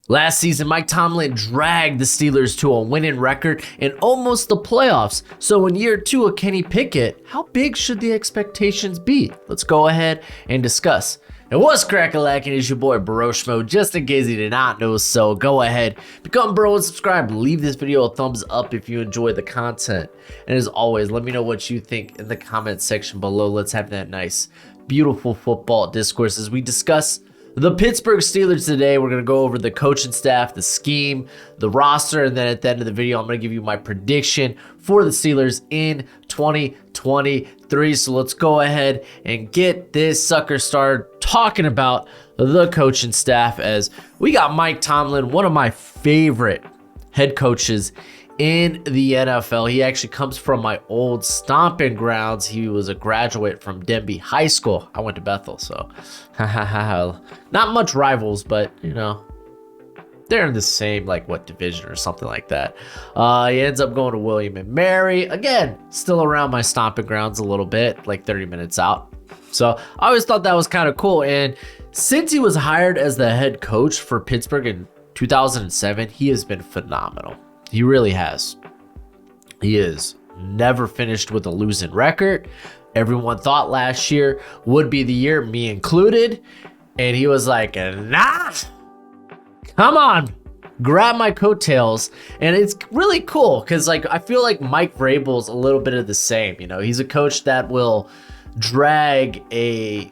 Last season, Mike Tomlin dragged the Steelers to a winning record and almost the playoffs. So in year 2 of Kenny Pickett, how big should the expectations be? Let's go ahead and discuss. And what's crack-a-lackin', is your boy Broshmo, just in case you did not know so. Go ahead, become bro and subscribe. Leave this video a thumbs up if you enjoy the content. And as always, let me know what you think in the comment section below. Let's have that nice, beautiful football discourse as we discuss the Pittsburgh Steelers today. We're going to go over the coaching staff, the scheme, the roster, and then at the end of the video, I'm going to give you my prediction for the Steelers in 2023. So let's go ahead and get this sucker started talking about the coaching staff, as we got Mike Tomlin, one of my favorite head coaches in the NFL. He actually comes from my old stomping grounds. He was a graduate from Denby High School. I went to Bethel, so not much rivals, but you know, they're in the same division or something like that. He ends up going to William and Mary. Again, still around my stomping grounds a little bit, like 30 minutes out. So I always thought that was kind of cool. And since he was hired as the head coach for Pittsburgh in 2007, he has been phenomenal. He really has. He is never finished with a losing record. Everyone thought last year would be the year, me included. And he was like, nah, come on, grab my coattails. And it's really cool because I feel like Mike Vrabel's a little bit of the same. You know, he's a coach that will drag a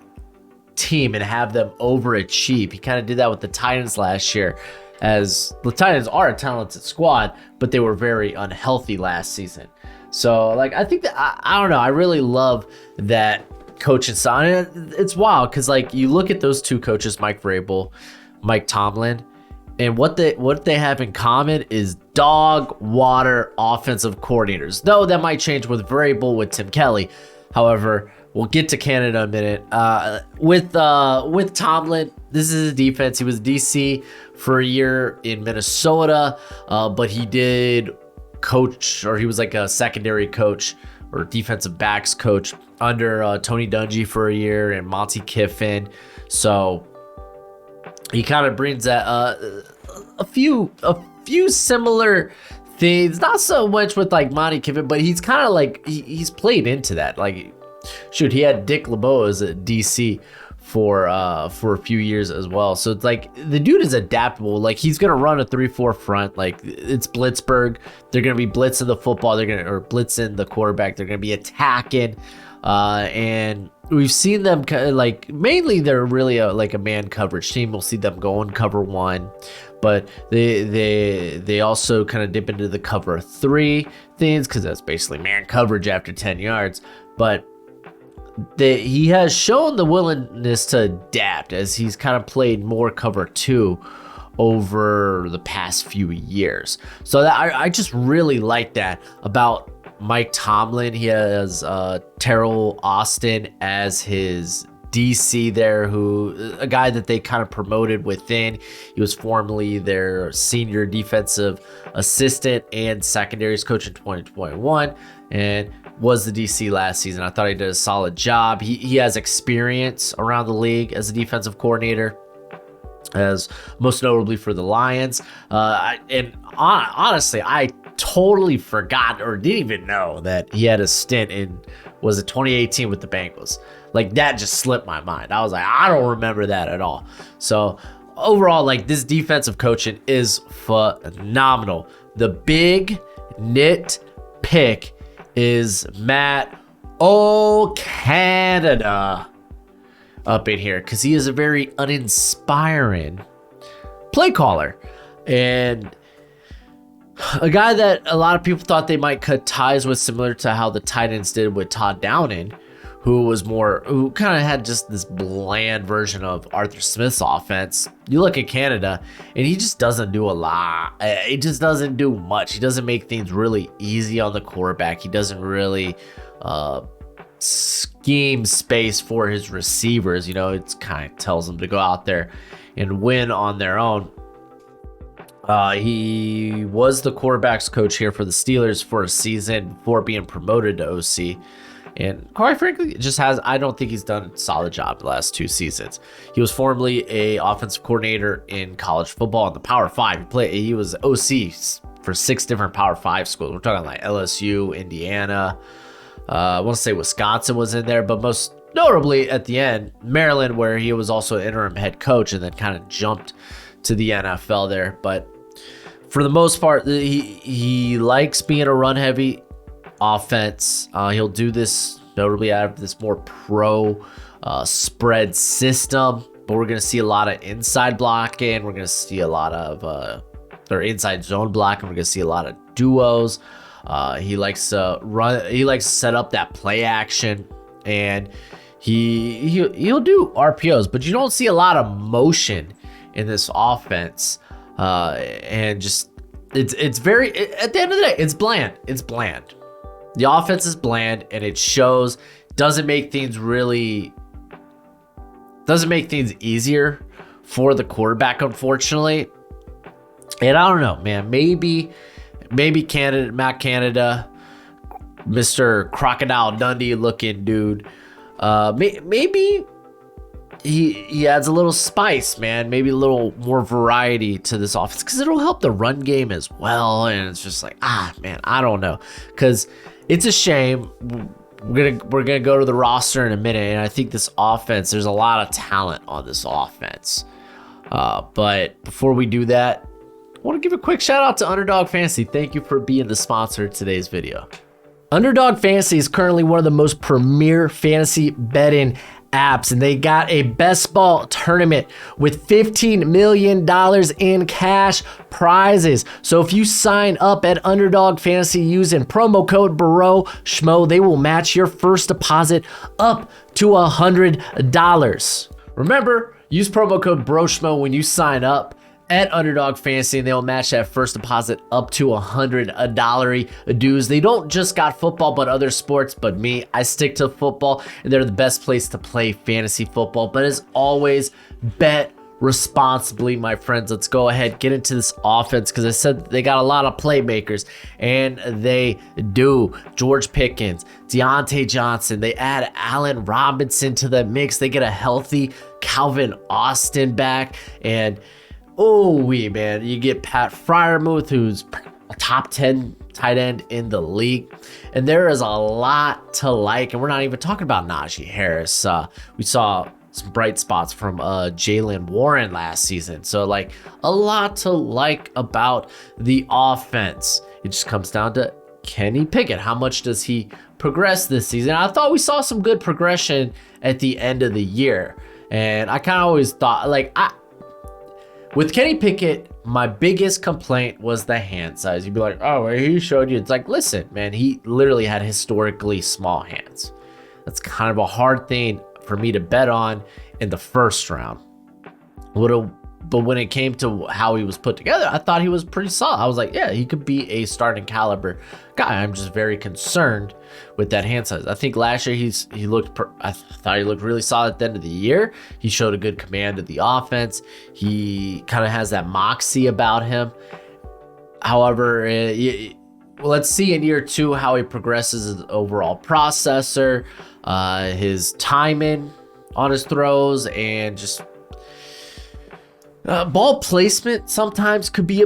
team and have them overachieve. He kind of did that with the Titans last year, as the Titans are a talented squad, but they were very unhealthy last season. So I think that I don't know, I really love that coaching style. It's wild because you look at those two coaches, Mike Vrabel, Mike Tomlin, and what they have in common is dog water offensive coordinators. Though that might change with Vrabel, with Tim Kelly. However, we'll get to Canada in a minute. With Tomlin, this is his defense. He was DC for a year in Minnesota, but he did coach, or he was like a secondary coach or defensive backs coach under Tony Dungy for a year and Monty Kiffin. So he kind of brings that a few similar things, not so much with Monty Kiffin, but he's kind of he's played into that. Shoot, he had Dick LeBeau as a DC for a few years as well. So it's the dude is adaptable. He's gonna run a 3-4 front. It's Blitzburgh. They're gonna be blitzing the football. Or blitzing the quarterback. They're gonna be attacking. And we've seen them mainly they're really a man coverage team. We'll see them go in cover 1, but they also kind of dip into the cover 3 things because that's basically man coverage after 10 yards. But he has shown the willingness to adapt as he's kind of played more cover 2 over the past few years. So I just really like that about Mike Tomlin. He has Terrell Austin as his DC there, a guy that they kind of promoted within. He was formerly their senior defensive assistant and secondaries coach in 2021 and was the DC last season. I thought he did a solid job. He has experience around the league as a defensive coordinator, as most notably for the Lions. Honestly, I totally forgot or didn't even know that he had a stint in, was it 2018 with the Bengals? That just slipped my mind. I was I don't remember that at all. So overall, this defensive coaching is phenomenal. The big nit pick is Matt Canada up in here, because he is a very uninspiring play caller and a guy that a lot of people thought they might cut ties with, similar to how the Titans did with Todd Downing, who kind of had just this bland version of Arthur Smith's offense. You look at Canada, and he just doesn't do a lot. He just doesn't do much. He doesn't make things really easy on the quarterback. He doesn't really scheme space for his receivers. It kind of tells them to go out there and win on their own. He was the quarterback's coach here for the Steelers for a season before being promoted to OC. And quite frankly, it just has, I don't think he's done a solid job the last 2 seasons. He was formerly a offensive coordinator in college football in the Power 5. He was OC for 6 different Power 5 schools. We're talking like LSU, Indiana, I want to say Wisconsin was in there, but most notably at the end, Maryland, where he was also interim head coach and then kind of jumped to the NFL there. But for the most part, he likes being a run-heavy offense. He'll do this notably out of this more pro spread system, but we're going to see a lot of inside blocking. We're going to see a lot of or inside zone blocking. We're going to see a lot of duos. He likes to run. He likes to set up that play action, and he'll do RPOs, but you don't see a lot of motion in this offense. And just it's very, at the end of the day, it's bland. It's bland. The offense is bland, and it shows. Doesn't make things easier for the quarterback, unfortunately. And I don't know, man. Maybe Matt Canada, Mr. Crocodile Dundee looking dude. Maybe he adds a little spice, man. Maybe a little more variety to this offense, because it'll help the run game as well. And it's just like, man, I don't know, because it's a shame. We're gonna go to the roster in a minute, and I think this offense, there's a lot of talent on this offense. But before we do that, I want to give a quick shout out to Underdog Fantasy. Thank you for being the sponsor of today's video. Underdog Fantasy is currently one of the most premier fantasy betting apps, and they got a best ball tournament with $15 million in cash prizes. So if you sign up at Underdog Fantasy using promo code Broshmo, they will match your first deposit up to $100. Remember, use promo code Broshmo when you sign up at Underdog Fantasy, and they'll match that first deposit up to $100 dues. They don't just got football, but other sports. But me, I stick to football, and they're the best place to play fantasy football. But as always, bet responsibly, my friends. Let's go ahead, get into this offense, because I said they got a lot of playmakers, and they do. George Pickens, Deontay Johnson, they add Allen Robinson to the mix. They get a healthy Calvin Austin back, and man, you get Pat Freiermuth, who's a top 10 tight end in the league. And there is a lot to like. And we're not even talking about Najee Harris. We saw some bright spots from Jaylen Warren last season. So, like, a lot to like about the offense. It just comes down to Kenny Pickett. How much does he progress this season? I thought we saw some good progression at the end of the year. And I kind of always thought, like, with Kenny Pickett, my biggest complaint was the hand size. You'd be like, oh, he showed you. It's like, listen, man, he literally had historically small hands. That's kind of a hard thing for me to bet on in the first round. But when it came to how he was put together, I thought he was pretty solid. I was like, yeah, he could be a starting caliber guy. I'm just very concerned with that hand size. I think last year I thought he looked really solid at the end of the year. He showed a good command of the offense. He kind of has that moxie about him. However, let's see in year 2 how he progresses as an overall processor, his timing on his throws, and just ball placement sometimes could be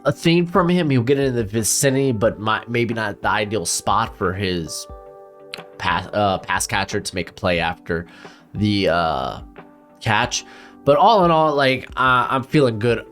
a theme from him. He'll get in the vicinity, but maybe not the ideal spot for his pass catcher to make a play after the catch. But all in all, like, I'm feeling good.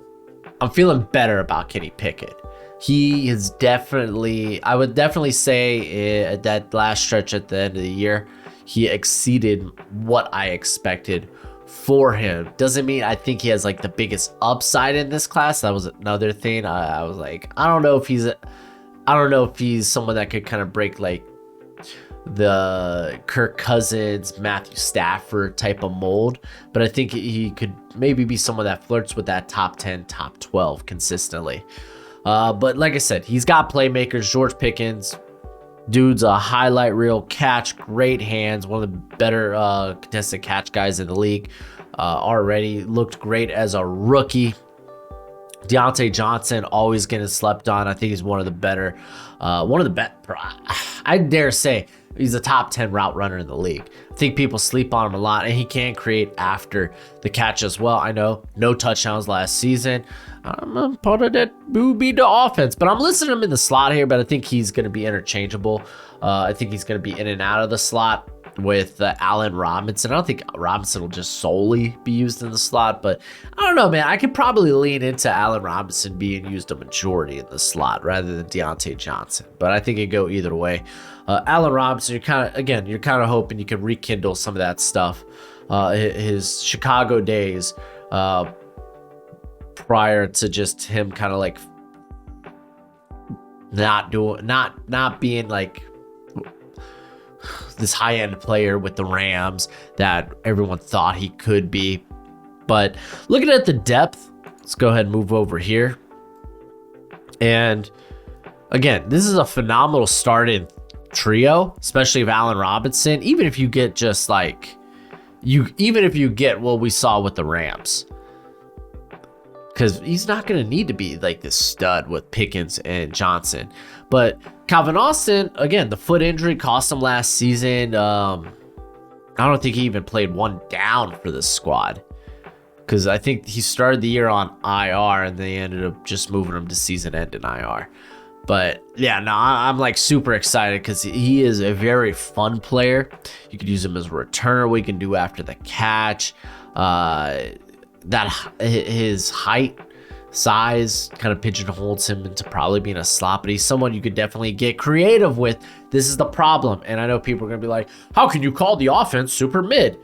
I'm feeling better about Kenny Pickett. He is I would definitely say at that last stretch at the end of the year, he exceeded what I expected for him. Doesn't mean I think he has like the biggest upside in this class. That was another thing. I was like, I don't know if he's someone that could kind of break like the Kirk Cousins, Matthew Stafford type of mold, but I think he could maybe be someone that flirts with that top 10, top 12 consistently. But like I said, he's got playmakers. George Pickens, dude's a highlight reel catch, great hands, one of the better contested catch guys in the league. Already looked great as a rookie. Deontay Johnson always getting slept on. I think he's one of the better, I dare say he's a top 10 route runner in the league. I think people sleep on him a lot, and he can create after the catch as well. I know no touchdowns last season. I'm part of that booby the offense, but I'm listing him in the slot here, but I think he's going to be interchangeable. I think he's going to be in and out of the slot with Allen Robinson. I don't think Robinson will just solely be used in the slot, but I don't know, man. I could probably lean into Allen Robinson being used a majority in the slot rather than Deontay Johnson, but I think it go either way. Allen Robinson, you're kind of hoping you can rekindle some of that stuff. His Chicago days prior to just him kind of like not being like this high-end player with the Rams that everyone thought he could be. But looking at the depth, let's go ahead and move over here. And again, this is a phenomenal starting trio, especially of Allen Robinson. Even if you get just like even if you get what we saw with the Rams, because he's not going to need to be like this stud with Pickens and Johnson. But Calvin Austin, again, the foot injury cost him last season. I don't think he even played one down for the squad, because I think he started the year on IR and they ended up just moving him to season end in IR. But yeah, no, I'm like super excited because he is a very fun player. You could use him as a returner. We can do after the catch. That his height, size kind of pigeonholes him into probably being a slot, but he's someone you could definitely get creative with. This is the problem, and I know people are gonna be like, how can you call the offense super mid?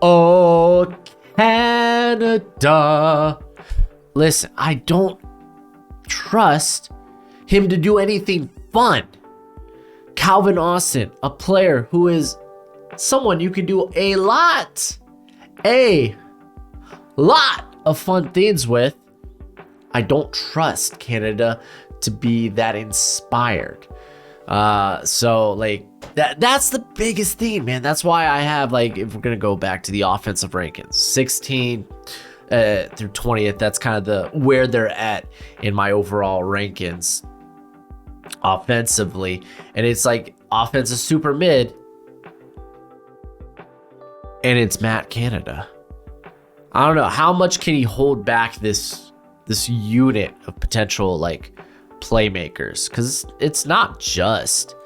Oh, Canada. Listen, I don't trust him to do anything fun. Calvin Austin, a player who is someone you can do a lot of fun things with. I don't trust Canada to be that inspired. So like that's the biggest thing, man. That's why I have, like, if we're gonna go back to the offensive rankings, 16 through 20th, that's kind of where they're at in my overall rankings offensively. And it's like offense is super mid, and it's Matt Canada. I don't know how much can he hold back this unit of potential like playmakers, because it's not just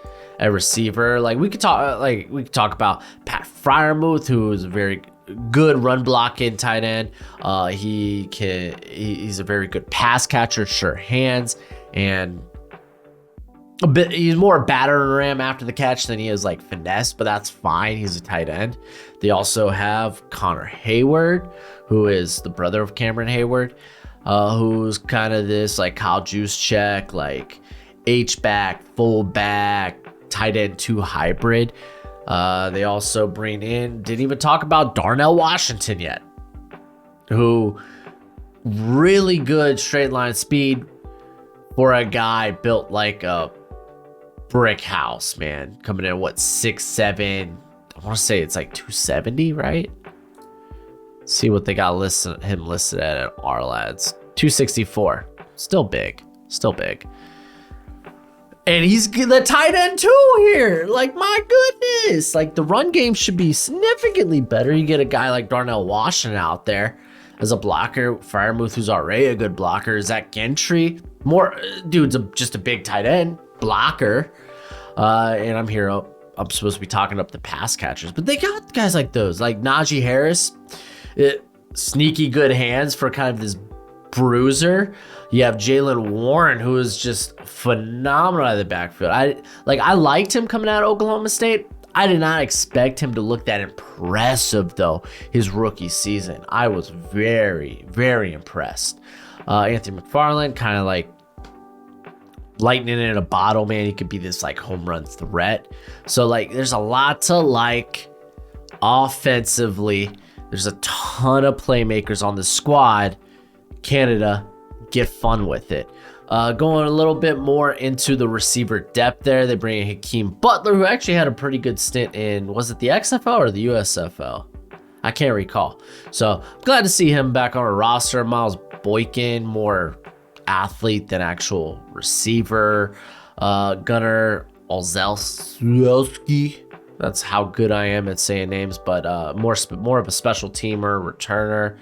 a receiver. Like we could talk about Pat Freiermuth, who is a very good run blocking tight end. He's a very good pass catcher, sure hands, and he's more a batter ram after the catch than he is like finesse, but that's fine. He's a tight end. They also have Connor Hayward, who is the brother of Cameron Hayward, who's kind of this like Kyle Juszczyk, like H-back, fullback, tight end 2 hybrid. They also bring in, didn't even talk about Darnell Washington yet, who really good straight line speed for a guy built like a brick house, man. Coming in at 6'7", I want to say it's like 270, right? Let's see what they got him listed at our lads. 264. Still big. And he's the tight end too here. Like, my goodness. Like, the run game should be significantly better. You get a guy like Darnell Washington out there as a blocker. Freiermuth, who's already a good blocker. Zach Gentry, dude's just a big tight end blocker. And I'm supposed to be talking up the pass catchers, but they got guys like those, like Najee Harris, sneaky good hands for kind of this bruiser. You have Jaylen Warren, who is just phenomenal out of the backfield. I liked him coming out of Oklahoma State. I did not expect him to look that impressive, though, his rookie season. I was very, very impressed. Anthony McFarland, kind of like lightning in a bottle, man. He could be this like home run threat. So like there's a lot to like offensively. There's a ton of playmakers on the squad. Canada, get fun with it. Going a little bit more into the receiver depth there, they bring in Hakeem Butler, who actually had a pretty good stint in, was it the XFL or the USFL? I can't recall. So glad to see him back on a roster. Miles Boykin, more athlete than actual receiver. Gunnar Olszewski. That's how good I am at saying names, but more of a special teamer, returner.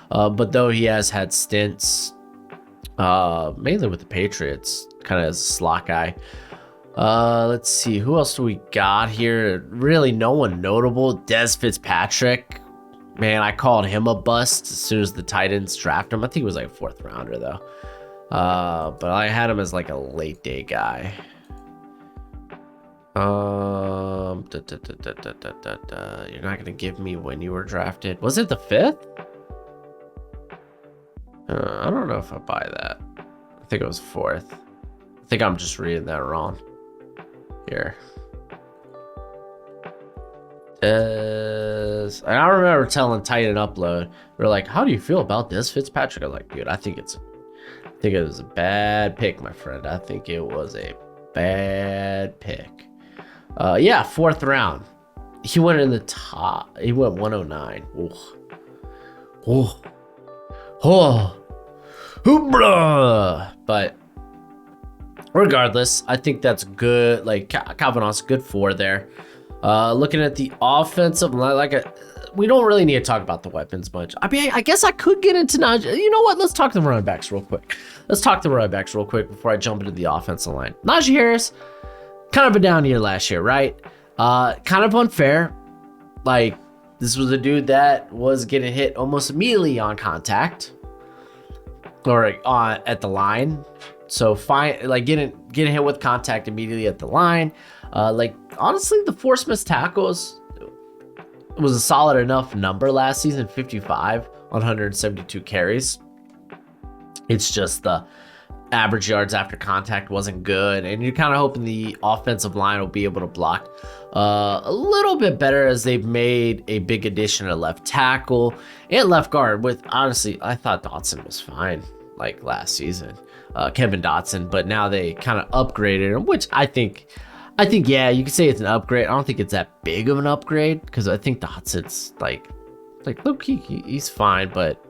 But though he has had stints, mainly with the Patriots, kind of as a slot guy. Let's see, who else do we got here? Really, no one notable. Dez Fitzpatrick. Man, I called him a bust as soon as the Titans drafted him. I think he was like a 4th rounder though. But I had him as like a late day guy. You're not gonna give me when you were drafted. Was it the 5th? I don't know if I buy that. I think it was 4th. I think I'm just reading that wrong. Here. And I remember telling Titan Upload, they're like, "How do you feel about this Fitzpatrick?" I was like, "Dude, I think it was a bad pick, my friend. I think it was a bad pick." Yeah, 4th round. He went in the top. He went 109. But regardless, I think that's good. Like Calvin good 4 there. Looking at the offensive line, we don't really need to talk about the weapons much. I mean, I guess I could get into Najee. You know what? Let's talk the running backs real quick. Before I jump into the offensive line. Najee Harris, kind of a down year last year, right? Kind of unfair. Like, this was a dude that was getting hit almost immediately on contact or at the line. So fine, like getting hit with contact immediately at the line. Honestly, the forced missed tackles was a solid enough number last season, 55 on 172 carries. It's just the average yards after contact wasn't good, and you're kind of hoping the offensive line will be able to block a little bit better, as they've made a big addition at left tackle and left guard. With honestly, I thought Dotson was fine like last season, Kevin Dotson, but now they kind of upgraded him, which I think yeah, you could say it's an upgrade. I don't think it's that big of an upgrade, because I think Dotson's like look, he's fine, but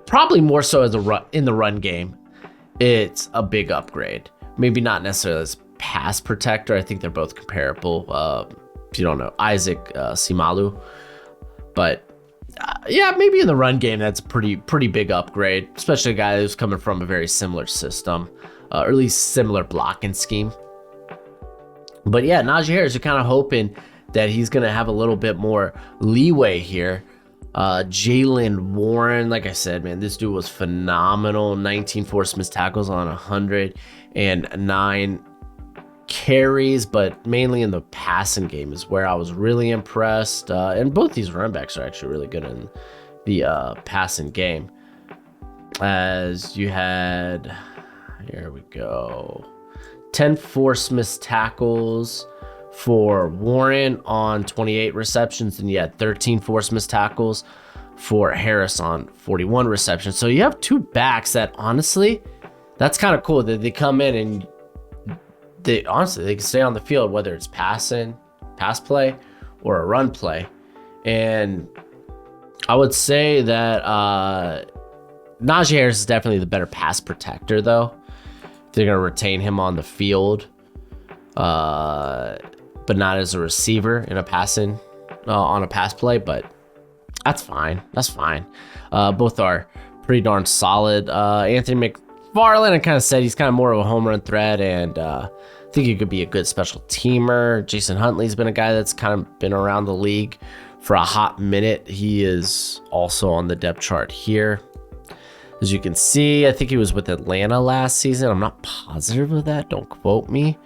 probably more so as in the run game. It's a big upgrade. Maybe not necessarily as pass protector. I think they're both comparable. If you don't know, Isaac Simalu. But yeah, maybe in the run game, that's a pretty big upgrade, especially a guy who's coming from a very similar system, or at least similar blocking scheme. But yeah, Najee Harris, you're kind of hoping that he's going to have a little bit more leeway here. Jaylen Warren, like I said, man, this dude was phenomenal. 19 forced missed tackles on 109 carries, but mainly in the passing game is where I was really impressed. And both these running backs are actually really good in the passing game. As you had, here we go, 10 forced missed tackles for Warren on 28 receptions, and you had 13 forced missed tackles for Harris on 41 receptions. So you have two backs that, honestly, that's kind of cool that they come in and they can stay on the field, whether it's pass play, or a run play. And I would say that Najee Harris is definitely the better pass protector, though. They're going to retain him on the field, but not as a receiver in a passing on a pass play. But that's fine. Both are pretty darn solid. Anthony McFarland, I kind of said he's kind of more of a home run threat, and I think he could be a good special teamer. Jason Huntley's been a guy that's kind of been around the league for a hot minute. He is also on the depth chart here. As you can see, I think he was with Atlanta last season. I'm not positive of that. Don't quote me.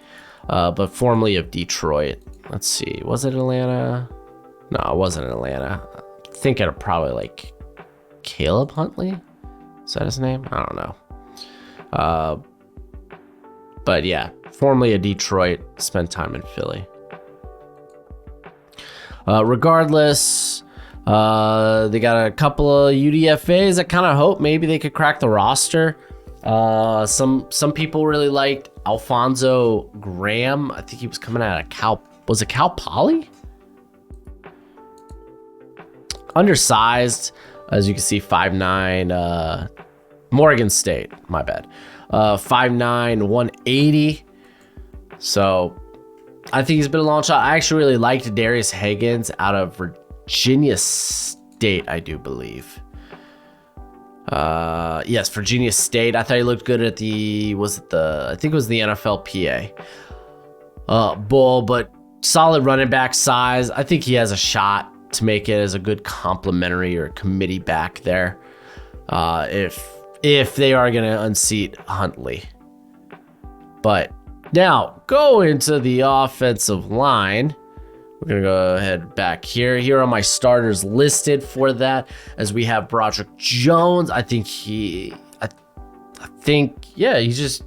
But formerly of Detroit. Let's see. Was it Atlanta? No, it wasn't Atlanta. I think it'd probably like Caleb Huntley. Is that his name? I don't know. But yeah, formerly of Detroit, spent time in Philly. Regardless, they got a couple of UDFAs. I kind of hope maybe they could crack the roster. Some people really liked Alfonso Graham. I think he was coming out of Cal Poly? Undersized, as you can see, 5'9", Morgan State, my bad. 5'9", 180. So I think he's been a long shot. I actually really liked Darius Higgins out of Virginia State, I do believe. Yes, Virginia State. I thought he looked good at I think it was the NFLPA bowl, but solid running back size. I think he has a shot to make it as a good complimentary or committee back there. If they are going to unseat Huntley. But now go into the offensive line. We're going to go ahead back here. Here are my starters listed for that, as we have Broderick Jones. I think he's just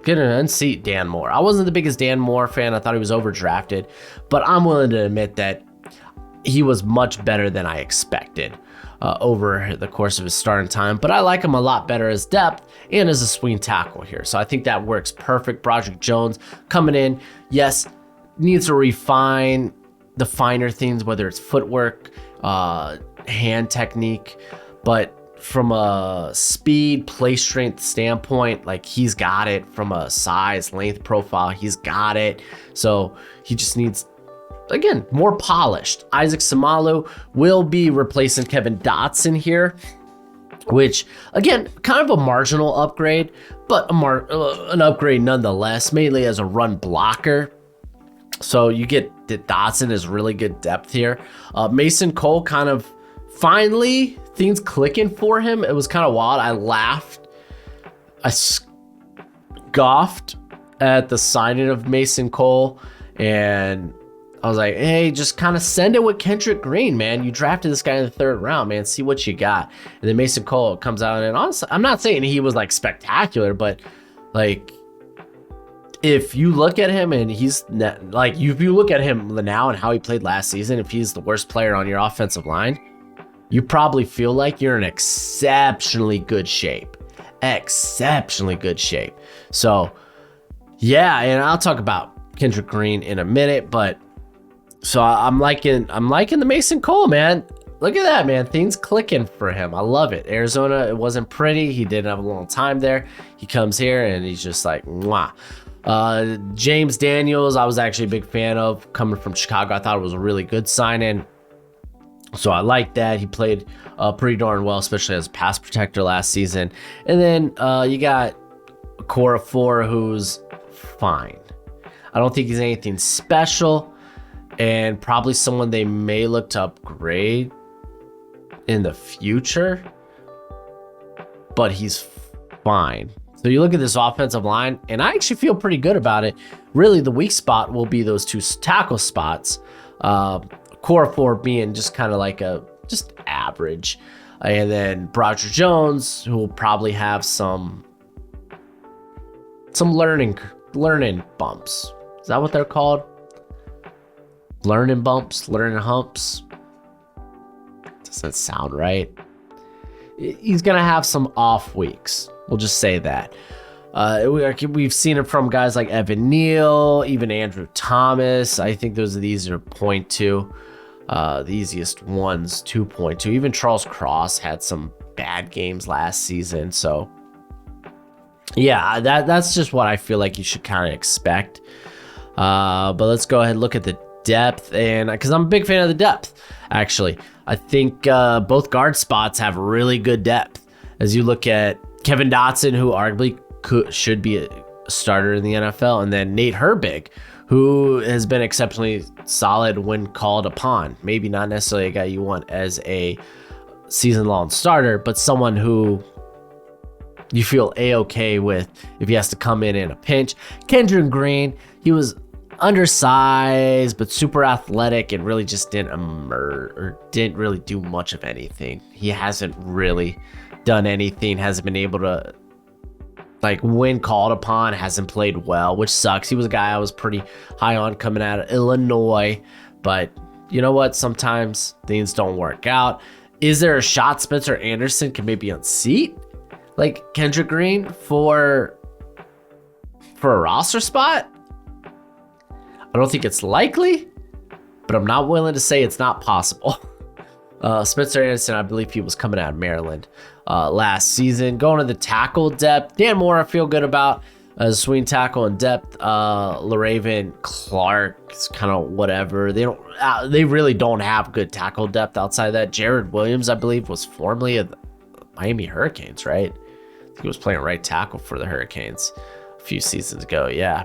going to unseat Dan Moore. I wasn't the biggest Dan Moore fan. I thought he was overdrafted, but I'm willing to admit that he was much better than I expected over the course of his starting time. But I like him a lot better as depth and as a swing tackle here. So I think that works perfect. Broderick Jones coming in, yes, needs to refine the finer things, whether it's footwork, hand technique, but from a speed, play strength standpoint, like he's got it. From a size, length profile, he's got it. So he just needs, again, more polished. Isaac Samalu will be replacing Kevin Dotson here, which, again, kind of a marginal upgrade, but an upgrade nonetheless, mainly as a run blocker. So you get that Dotson is really good depth here. Mason Cole kind of finally things clicking for him. It was kind of wild. I laughed. I scoffed at the signing of Mason Cole, and I was like, hey, just kind of send it with Kendrick Green, man. You drafted this guy in the 3rd round, man. See what you got. And then Mason Cole comes out, and honestly, I'm not saying he was like spectacular, but like, if you look at him and he's like, if you look at him now and how he played last season, if he's the worst player on your offensive line, you probably feel like you're in exceptionally good shape. So yeah, and I'll talk about Kendrick Green in a minute, but so I'm liking the Mason Cole, man. Look at that, man. Things clicking for him. I love it. Arizona, it wasn't pretty. He didn't have a long time there. He comes here and he's just like, mwah. James Daniels, I was actually a big fan of coming from Chicago. I thought it was a really good sign-in. So I like that. He played pretty darn well, especially as a pass protector last season. And then you got Core of 4, who's fine. I don't think he's anything special, and probably someone they may look to upgrade in the future, but he's fine. So you look at this offensive line, and I actually feel pretty good about it. Really, the weak spot will be those 2 tackle spots. Core 4 being just kind of like just average. And then Broderick Jones, who will probably have some learning bumps. Is that what they're called? Learning bumps, learning humps. Doesn't sound right. He's going to have some off weeks. We'll just say that. We've seen it from guys like Evan Neal, even Andrew Thomas. I think those are the easier to point to. The easiest ones to point to. Even Charles Cross had some bad games last season. So, yeah, that's just what I feel like you should kind of expect. But let's go ahead and look at the depth, and because I'm a big fan of the depth, actually. I think both guard spots have really good depth. As you look at Kevin Dotson, who arguably should be a starter in the NFL, and then Nate Herbig, who has been exceptionally solid when called upon. Maybe not necessarily a guy you want as a season-long starter, but someone who you feel A-okay with if he has to come in a pinch. Kendrick Green, he was undersized but super athletic and really just didn't really do much of anything. He hasn't really done anything, hasn't been able to, like, when called upon, hasn't played well, which sucks. He was a guy I was pretty high on coming out of Illinois, but you know what? Sometimes things don't work out. Is there a shot Spencer Anderson can maybe unseat, like Kendrick Green, for a roster spot? I don't think it's likely, but I'm not willing to say it's not possible. Spencer Anderson, I believe he was coming out of Maryland. last season. Going to the tackle depth, Dan Moore I feel good about as swing tackle and depth. LaRaven Clark is kind of whatever. They really don't have good tackle depth outside of that. Jared Williams, I believe, was formerly of the Miami Hurricanes, right? I think he was playing right tackle for the Hurricanes a few seasons ago. Yeah.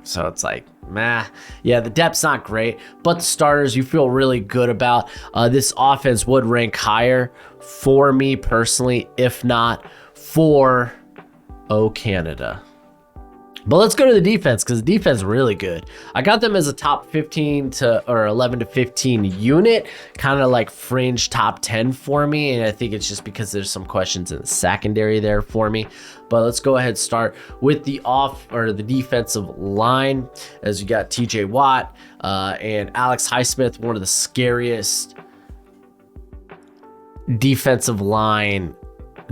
So it's like, meh. Yeah, the depth's not great, but the starters you feel really good about. This offense would rank higher for me personally, if not for Canada. But let's go to the defense, because the defense is really good. I got them as a top 15 or 11 to 15 unit, kind of like fringe top 10 for me. And I think it's just because there's some questions in the secondary there for me. But let's go ahead and start with the defensive line, as you got TJ Watt and Alex Highsmith, one of the scariest defensive line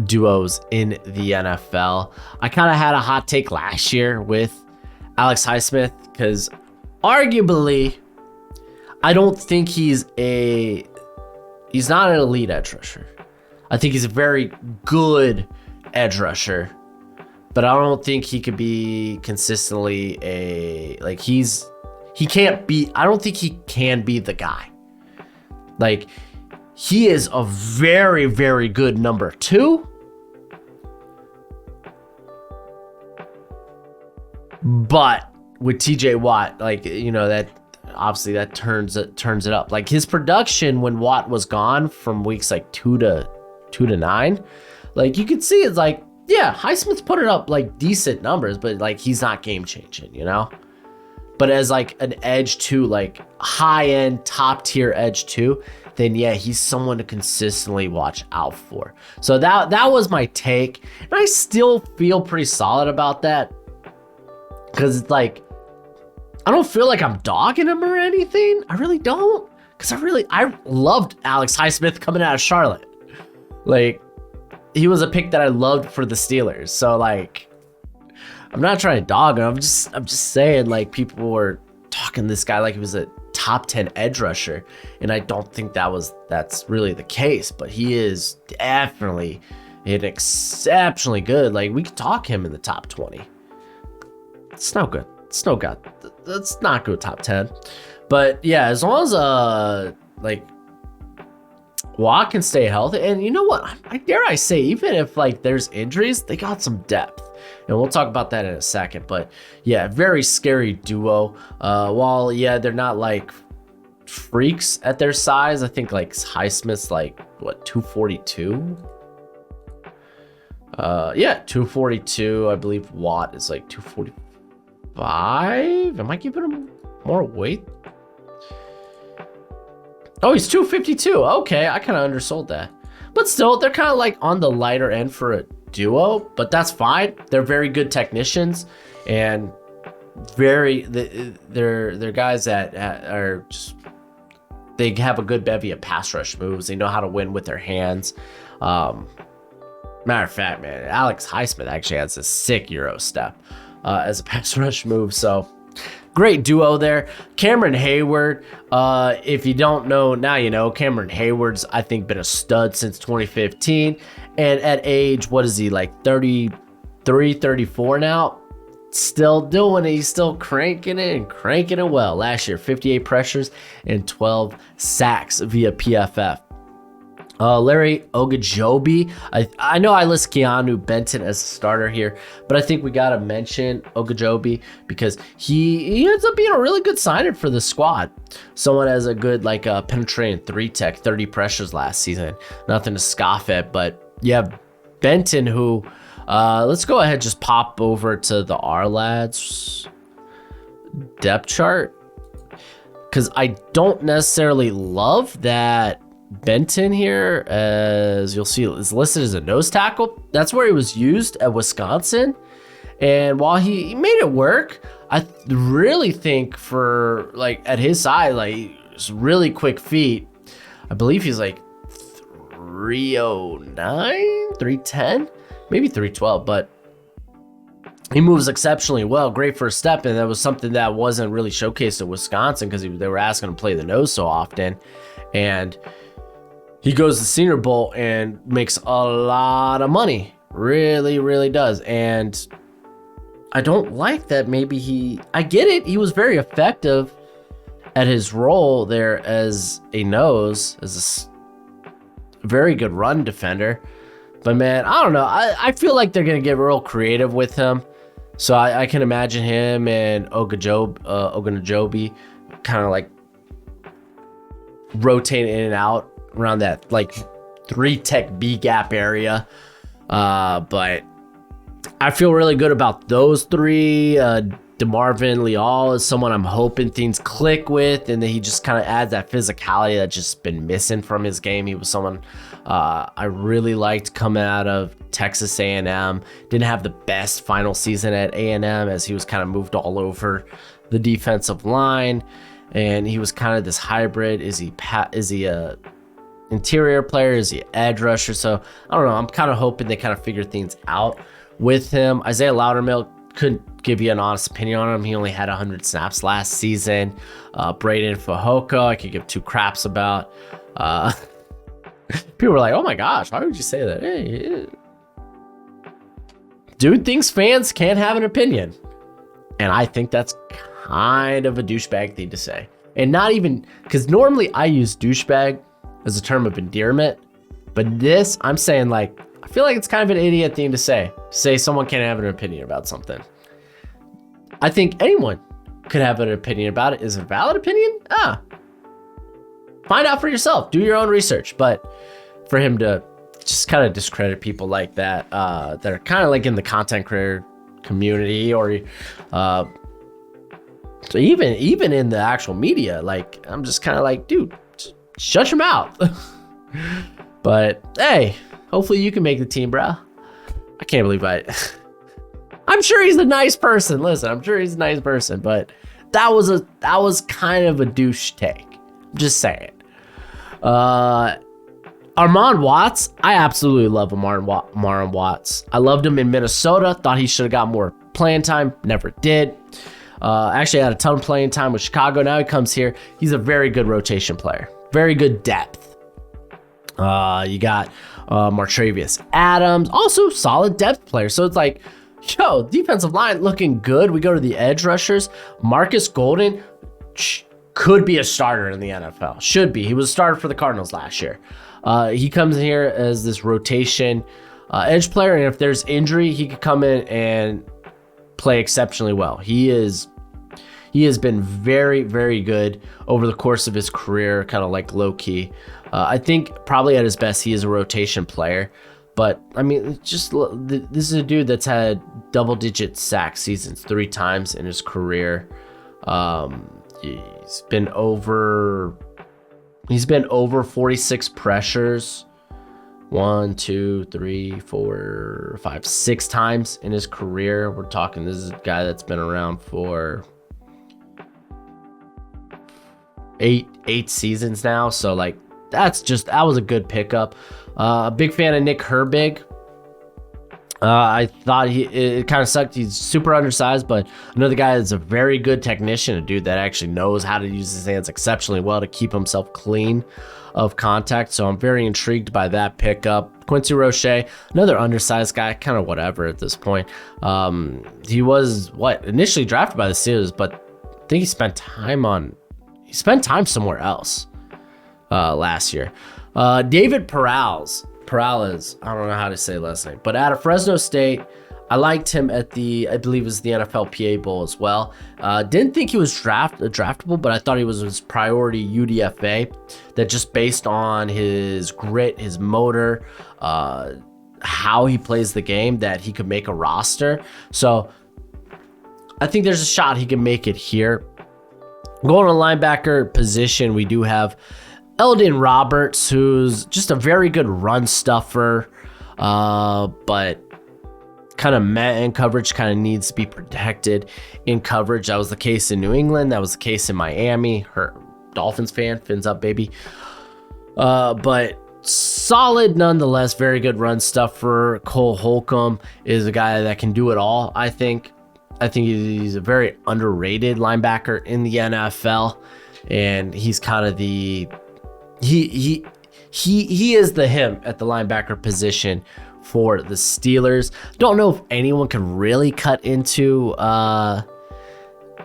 duos in the NFL. I kind of had a hot take last year with Alex Highsmith, because arguably I don't think he's not an elite edge rusher. I think he's a very good edge rusher, but I don't think he could be consistently I don't think he can be the guy. Like, he is a very, very good number 2. But with TJ Watt, that obviously that turns it up. Like, his production when Watt was gone from weeks like 2 to 9, like, you could see it's like, yeah, Highsmith's put it up like decent numbers, but like, he's not game changing, But as like an edge 2, like high end top tier edge 2, then yeah, he's someone to consistently watch out for. So that was my take, and I still feel pretty solid about that, because it's like, I don't feel like I'm dogging him or anything. I really don't, because I loved Alex Highsmith coming out of Charlotte. Like, he was a pick that I loved for the Steelers. So like, I'm not trying to dog him. I'm just saying, like, people were talking this guy like he was a top 10 edge rusher, and I don't think that's really the case. But he is definitely an exceptionally good. Like, we could talk him in the top 20. It's no good. Let's not go top 10. But yeah, as long as Watt can stay healthy, and you know what? I dare say, even if like there's injuries, they got some depth. And we'll talk about that in a second. But yeah, very scary duo. While, yeah, they're not like freaks at their size. I think like Highsmith's like, what, 242? Yeah, 242. I believe Watt is like 245. Am I giving him more weight? Oh, he's 252. Okay, I kind of undersold that. But still, they're kind of like on the lighter end for a duo, but that's fine. They're very good technicians, and they're guys that are just, they have a good bevy of pass rush moves. They know how to win with their hands. Matter of fact, man, Alex Highsmith actually has a sick Euro step as a pass rush move. So great duo there. Cameron Hayward, if you don't know, now you know. Cameron Hayward's, I think, been a stud since 2015. And at age, what is he, like 33, 34 now? Still doing it. He's still cranking it and cranking it well. Last year, 58 pressures and 12 sacks via PFF. Larry Ogunjobi. I know I list Keanu Benton as a starter here, but I think we got to mention Ogunjobi because he ends up being a really good signing for the squad. Someone has a good penetrating 3-tech, 30 pressures last season. Nothing to scoff at, but you have Benton who, let's go ahead, just pop over to the R-Lads depth chart, because I don't necessarily love that Benton here, as you'll see, is listed as a nose tackle. That's where he was used at Wisconsin, and while he made it work, I really think for at his size, really quick feet. I believe he's 309, 310, maybe 312, but he moves exceptionally well. Great first step, and that was something that wasn't really showcased at Wisconsin because they were asking him to play the nose so often, and he goes to the Senior Bowl and makes a lot of money. Really, really does. And I don't like that. I get it. He was very effective at his role there as a nose, as a very good run defender. But man, I don't know. I feel like they're going to get real creative with him. So I can imagine him and Ogunjobi kind of like rotating in and out around that like 3 tech B gap area. But I feel really good about those 3. DeMarvin Leal is someone I'm hoping things click with, and then he just kind of adds that physicality that's just been missing from his game. He was someone I really liked coming out of Texas A&M. Didn't have the best final season at A&M as he was kind of moved all over the defensive line, and he was kind of this hybrid. Is he a interior player? Is he an edge rusher? So I don't know. I'm kind of hoping they kind of figure things out with him. Isaiah Loudermilk, couldn't give you an honest opinion on him. He only had 100 snaps last season. Braden Fajoko, I could give 2 craps about. People were like, oh my gosh, why would you say that? Hey. Dude thinks fans can't have an opinion. And I think that's kind of a douchebag thing to say. And not even, because normally I use douchebag as a term of endearment. But this, I'm saying like, I feel like it's kind of an idiot thing to say. Say someone can't have an opinion about something. I think anyone could have an opinion about it. Is it a valid opinion? Find out for yourself. Do your own research. But for him to just kind of discredit people like that, that are kind of like in the content creator community, or so even in the actual media, like I'm just kind of like, dude, shut your mouth. But hey, hopefully you can make the team, bro. I can't believe I'm sure he's a nice person. Listen, I'm sure he's a nice person, but that was kind of a douche take. I'm just saying. Armand Watts, I absolutely love Armand Watts. I loved him in Minnesota. Thought he should have got more playing time. Never did. Actually had a ton of playing time with Chicago. Now he comes here. He's a very good rotation player. Very good depth. You got Martravius Adams, also solid depth player. So it's like, yo, defensive line looking good. We go to the edge rushers. Marcus Golden could be a starter in the NFL. Should be. He was a starter for the Cardinals last year. He comes in here as this rotation edge player, and if there's injury, he could come in and play exceptionally well. He has been very, very good over the course of his career, kind of like low-key. I think probably at his best, he is a rotation player. But, I mean, this is a dude that's had double-digit sack seasons 3 times in his career. He's been over 46 pressures. 1, 2, 3, 4, 5, 6 times in his career. We're talking, this is a guy that's been around for eight seasons now. So like that was a good pickup. A big fan of Nick Herbig. I thought it kind of sucked. He's super undersized, but another guy that's a very good technician, a dude that actually knows how to use his hands exceptionally well to keep himself clean of contact. So I'm very intrigued by that pickup. Quincy Roche, another undersized guy, kind of whatever at this point. He was initially drafted by the Steelers, but I think he spent time somewhere else last year. David Perales, I don't know how to say last name, but out of Fresno State, I liked him at I believe it was the NFLPA Bowl as well. Didn't think he was draftable, but I thought he was his priority UDFA, that just based on his grit, his motor, how he plays the game, that he could make a roster. So I think there's a shot he can make it here. Going to linebacker position, we do have Eldon Roberts, who's just a very good run stuffer, but kind of met in coverage, kind of needs to be protected in coverage. That was the case in New England. That was the case in Miami. Her Dolphins fan, fins up, baby. But solid nonetheless, very good run stuffer. Cole Holcomb is a guy that can do it all, I think. I think he's a very underrated linebacker in the NFL, and he's kind of he is the him at the linebacker position for the Steelers. Don't know if anyone can really cut into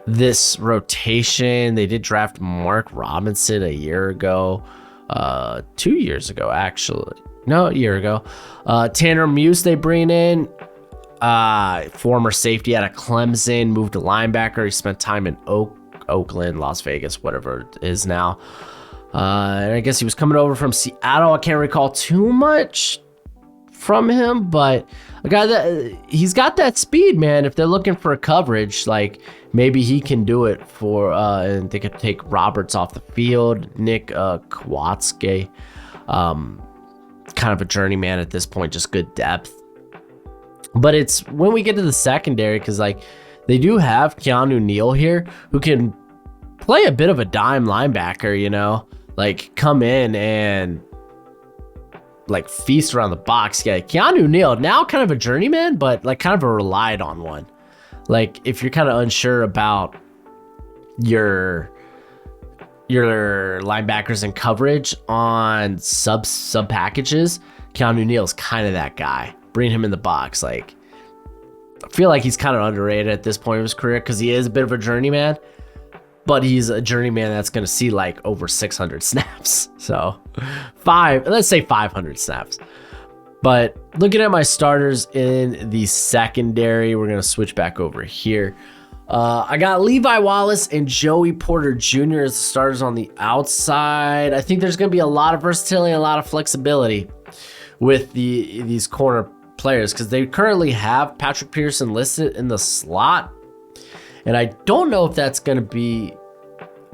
this rotation. They did draft Mark Robinson a year ago, 2 years ago, actually. No, a year ago. Tanner Muse they bring in, former safety out of Clemson, moved to linebacker. He spent time in Oakland, Las Vegas, whatever it is now. And I guess he was coming over from Seattle. I can't recall too much from him, but a guy that he's got that speed, man. If they're looking for a coverage, like maybe he can do it for, and they could take Roberts off the field. Nick Kwiatkowski, kind of a journeyman at this point, just good depth. But it's when we get to the secondary, because like they do have Keanu Neal here, who can play a bit of a dime linebacker, you know, like come in and like feast around the box. Yeah, Keanu Neal, now kind of a journeyman, but like kind of a relied on one. Like if you're kind of unsure about your linebackers and coverage on sub packages, Keanu Neal's kind of that guy. Bring him in the box. Like I feel like he's kind of underrated at this point of his career because he is a bit of a journeyman, but he's a journeyman that's going to see like over 600 snaps. So let's say 500 snaps. But looking at my starters in the secondary, we're going to switch back over here. I got Levi Wallace and Joey Porter Jr. as the starters on the outside. I think there's going to be a lot of versatility and a lot of flexibility with these corner players because they currently have Patrick Peterson listed in the slot. And I don't know if that's going to be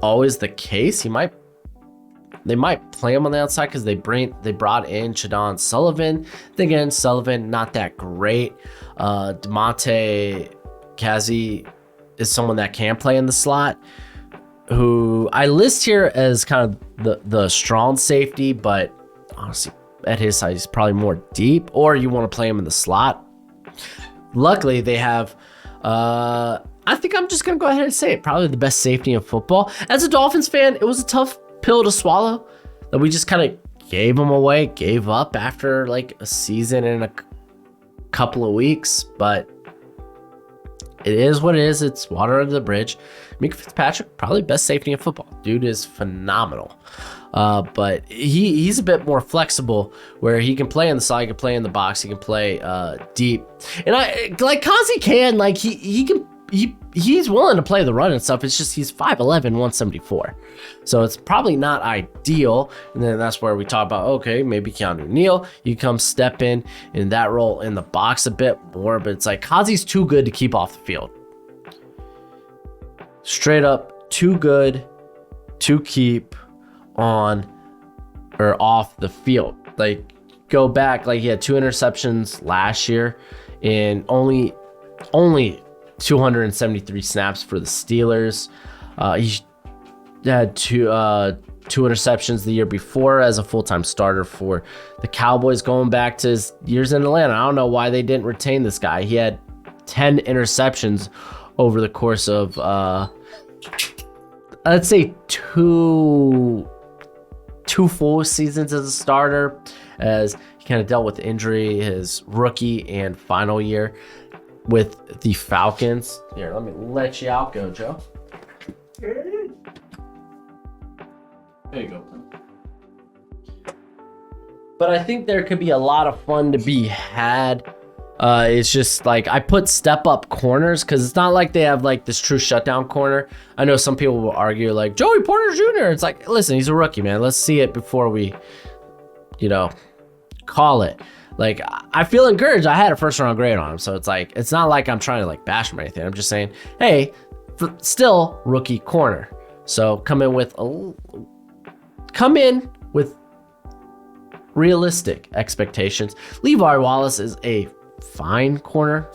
always the case. They might play him on the outside because they brought in Chadon Sullivan. Again, Sullivan, not that great. DeMonte Kazi is someone that can play in the slot, who I list here as kind of the strong safety, but honestly, at his size, he's probably more deep, or you want to play him in the slot. Luckily, they have, I think I'm just going to go ahead and say it, probably the best safety in football. As a Dolphins fan, it was a tough pill to swallow that we just kind of gave up after like a season and a couple of weeks, but it is what it is. It's water under the bridge. Mika Fitzpatrick, probably best safety in football. Dude is phenomenal. But he's a bit more flexible where he can play in the side, he can play in the box, he can play deep. And I like Kazi can, like he's willing to play the run and stuff. It's just he's 5'11", 174. So it's probably not ideal. And then that's where we talk about, okay, maybe Keanu Neal, you come step in that role in the box a bit more, but it's like Kazi's too good to keep off the field. Straight up too good to keep on or off the field. Like go back, like he had 2 interceptions last year and only 273 snaps for the Steelers. He had two interceptions the year before as a full-time starter for the Cowboys, going back to his years in Atlanta. I don't know why they didn't retain this guy. He had 10 interceptions over the course of let's say two full seasons as a starter, as he kind of dealt with injury his rookie and final year with the Falcons. Here, let me let you out, go, Joe. There you go. But I think there could be a lot of fun to be had. It's just like I put step up corners because it's not like they have like this true shutdown corner. I know some people will argue like Joey Porter Jr. It's like, listen, he's a rookie, man. Let's see it before we, call it. Like, I feel encouraged. I had a first round grade on him. So it's like, it's not like I'm trying to like bash him or anything. I'm just saying, hey, still rookie corner. So come in with realistic expectations. Levi Wallace is a fine corner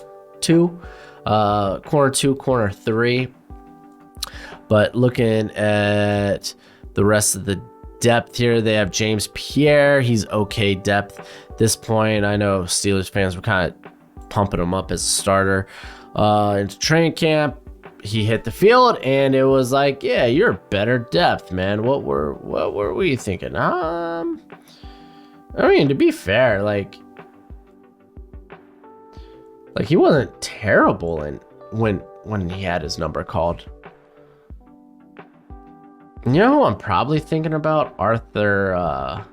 2, corner 3. But looking at the rest of the depth here, they have James Pierre. He's okay depth at this point. I know Steelers fans were kind of pumping him up as a starter. Into training camp, he hit the field, and it was like, yeah, you're better depth, man. What were we thinking? I mean, to be fair, like he wasn't terrible when he had his number called. You know who I'm probably thinking about? Arthur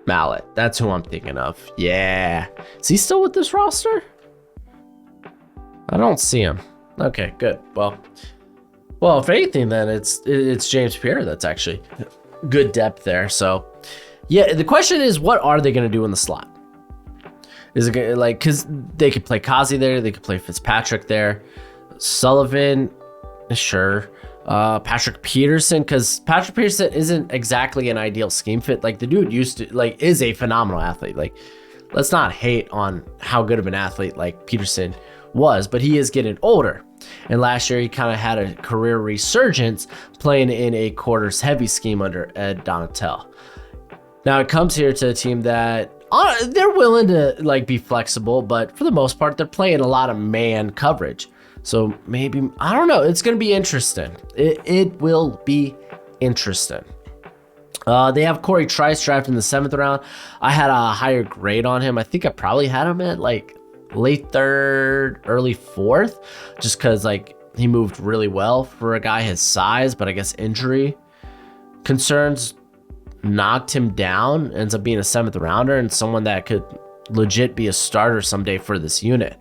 Mallet. That's who I'm thinking of. Yeah. Is he still with this roster? I don't see him. Okay, good. Well, if anything, then it's James Pierre that's actually good depth there. So, yeah, the question is, what are they going to do in the slot? Is it gonna, like, because they could play Kazi there, they could play Fitzpatrick there, Sullivan, sure. Patrick Peterson, because Patrick Peterson isn't exactly an ideal scheme fit. Like, the dude is a phenomenal athlete. Like, let's not hate on how good of an athlete like Peterson was, but he is getting older. And last year he kind of had a career resurgence playing in a quarters heavy scheme under Ed Donatel. Now it comes here to a team that they're willing to like be flexible, but for the most part they're playing a lot of man coverage. So maybe, I don't know. It's going to be interesting. It will be interesting. They have Corey Trice drafted in the 7th round. I had a higher grade on him. I think I probably had him at like late 3rd, early 4th, just because like he moved really well for a guy his size, but I guess injury concerns knocked him down. Ends up being a 7th rounder and someone that could legit be a starter someday for this unit.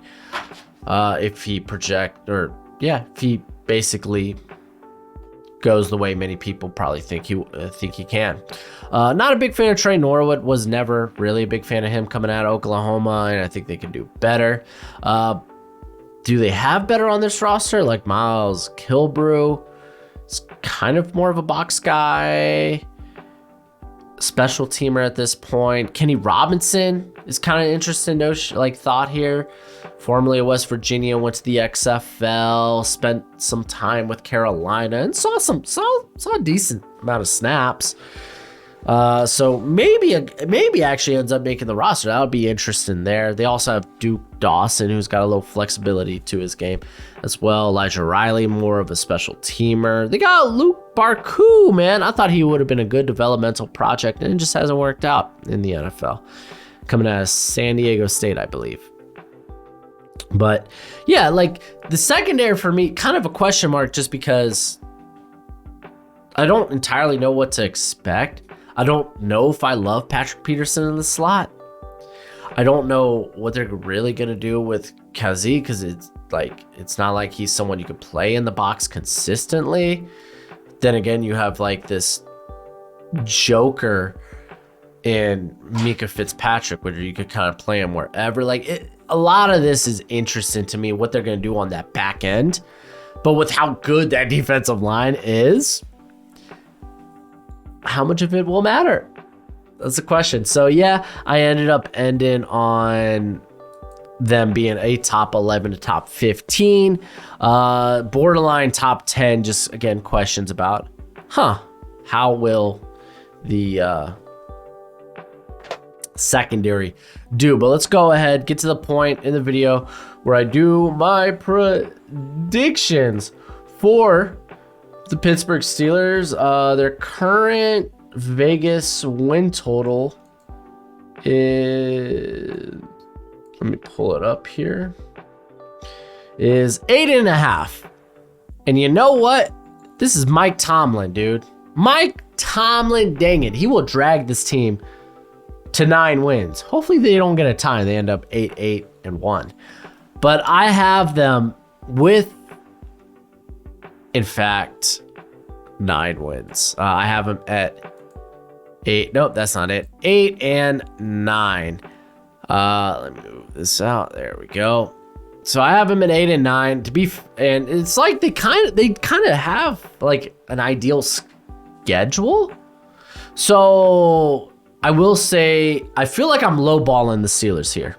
If he basically goes the way many people probably think he can. Not a big fan of Trey Norwood. Was never really a big fan of him coming out of Oklahoma, and I think they can do better. Do they have better on this roster? Like Miles Kilbrew is kind of more of a box guy, special teamer at this point. Kenny Robinson is kind of interesting thought here. Formerly of West Virginia, went to the XFL, spent some time with Carolina, and saw a decent amount of snaps. So maybe actually ends up making the roster. That would be interesting there. They also have Duke Dawson, who's got a little flexibility to his game as well. Elijah Riley, more of a special teamer. They got Luke Barku, man. I thought he would have been a good developmental project, and it just hasn't worked out in the NFL. Coming out of San Diego State, I believe. But yeah, like the secondary for me, kind of a question mark, just because I don't entirely know what to expect. I don't know if I love Patrick Peterson in the slot. I don't know what they're really going to do with Kazi, because it's not like he's someone you could play in the box consistently. Then again, you have like this joker in Mika Fitzpatrick, where you could kind of play him wherever. A lot of this is interesting to me, what they're going to do on that back end. But with how good that defensive line is, how much of it will matter? That's the question. So yeah, I ended up ending on them being a top 11 to top 15, borderline top 10. Just again, questions about, how will the secondary do? But let's go ahead, get to the point in the video where I do my predictions for the Pittsburgh Steelers. Their current Vegas win total is, let me pull it up here, is 8.5. And you know what? This is Mike Tomlin, dude. Mike Tomlin, dang it. He will drag this team to 9 wins. Hopefully they don't get a tie. They end up 8-1. But I have them with, in fact, 9 wins. I have them at 8. Nope, that's not it. 8-9. Let me move this out. There we go. So I have them at 8-9. And it's like they kind of have like an ideal schedule. So I will say, I feel like I'm lowballing the Steelers here,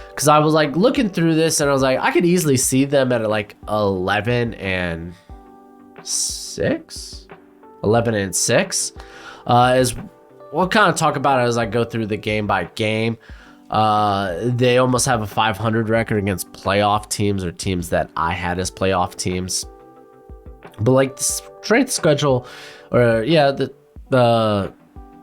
because I was like looking through this and I was like, I could easily see them at like 11-6. 11-6. Is we'll kind of talk about it as I go through the game by game. They almost have a 500 record against playoff teams, or teams that I had as playoff teams. But like the strength schedule, or yeah, the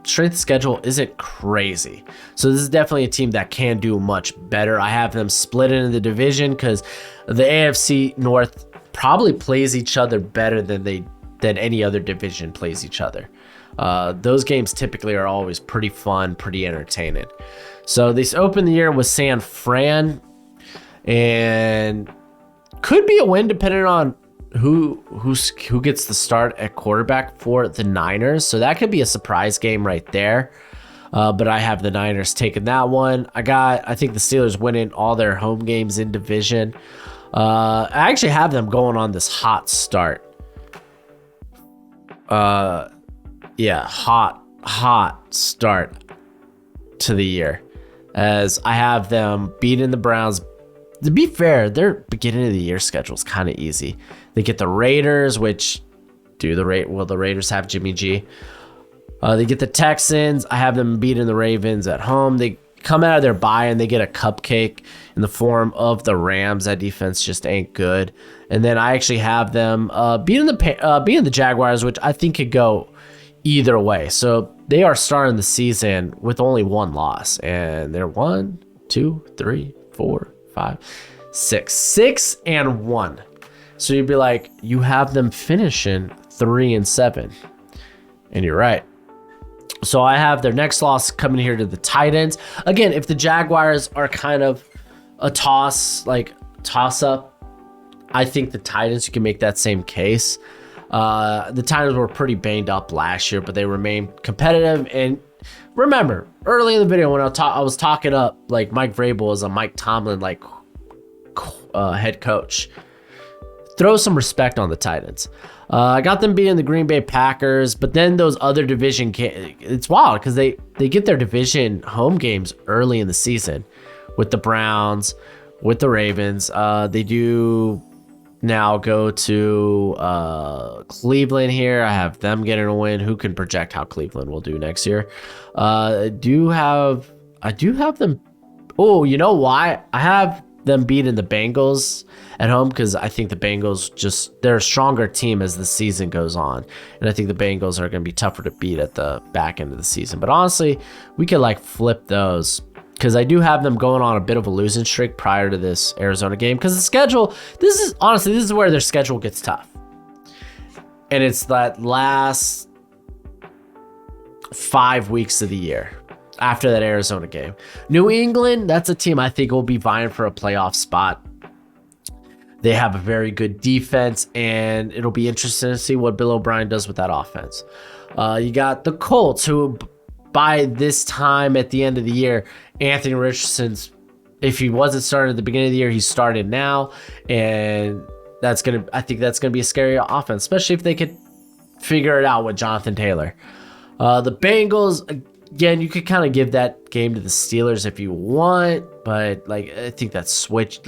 strength of schedule isn't crazy. So this is definitely a team that can do much better. I have them split into the division because the AFC North probably plays each other better than any other division plays each other. Those games typically are always pretty fun, pretty entertaining. So they open the year with San Fran, and could be a win depending on who gets the start at quarterback for the Niners. So that could be a surprise game right there. But I have the Niners taking that one. I think the Steelers winning all their home games in division. I actually have them going on this hot start. Hot start to the year, as I have them beating the Browns. To be fair, their beginning of the year schedule is kind of easy. They get the Raiders, which will the Raiders have Jimmy G? They get the Texans. I have them beating the Ravens at home. They come out of their bye and they get a cupcake in the form of the Rams. That defense just ain't good. And then I actually have them beating the Jaguars, which I think could go either way. So they are starting the season with only one loss, and they're 1, 2, 3, 4, 5, 6, 6-1. So you'd be like, you have them finishing 3-7, and you're right. So I have their next loss coming here to the Titans. Again, if the Jaguars are kind of a toss up, I think the Titans, you can make that same case. The Titans were pretty banged up last year, but they remained competitive. And remember, early in the video when I was talking up like Mike Vrabel as a Mike Tomlin head coach. Throw some respect on the Titans. I got them beating the Green Bay Packers, but then those other division it's wild because they get their division home games early in the season with the Browns, with the Ravens. They do now go to Cleveland here. I have them getting a win. Who can project how Cleveland will do next year? I do have them. Oh, you know why? I have them beating the Bengals at home because I think the Bengals they're a stronger team as the season goes on. And I think the Bengals are going to be tougher to beat at the back end of the season. But honestly, we could flip those because I do have them going on a bit of a losing streak prior to this Arizona game because the schedule, this is where their schedule gets tough. And it's that last 5 weeks of the year after that Arizona game. New England, that's a team I think will be vying for a playoff spot. They have a very good defense, and it'll be interesting to see what Bill O'Brien does with that offense. You got the Colts, who by this time at the end of the year, Anthony Richardson's, if he wasn't started at the beginning of the year, he's started now, and I think that's gonna be a scary offense, especially if they could figure it out with Jonathan Taylor. The Bengals, again, you could kind of give that game to the Steelers if you want, but I think that's switched.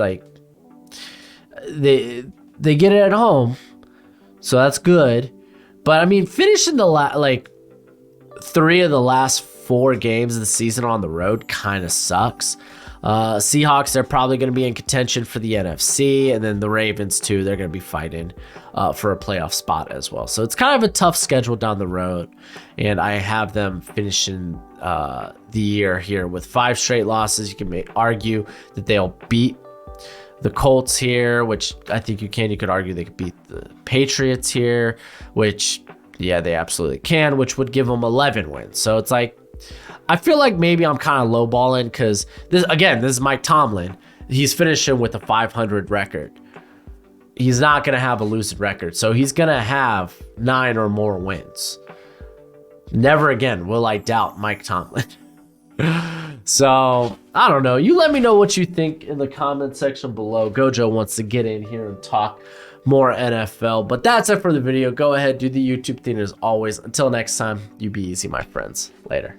They get it at home, so that's good. But I mean, finishing the 3 of the last 4 games of the season on the road kind of sucks. Seahawks, they're probably going to be in contention for the NFC, and then the Ravens too. They're going to be fighting for a playoff spot as well. So it's kind of a tough schedule down the road, and I have them finishing the year here with 5 straight losses. You can argue that they'll beat the Colts here, which I think you can. You could argue they could beat the Patriots here, which, yeah, they absolutely can, which would give them 11 wins. So it's I feel like maybe I'm kind of lowballing because this is Mike Tomlin. He's finishing with a 500 record. He's not going to have a losing record. So he's going to have 9 or more wins. Never again will I doubt Mike Tomlin. So, I don't know. You let me know what you think in the comment section below. Gojo wants to get in here and talk more NFL. But that's it for the video. Go ahead, do the YouTube thing as always. Until next time, you be easy, my friends. Later.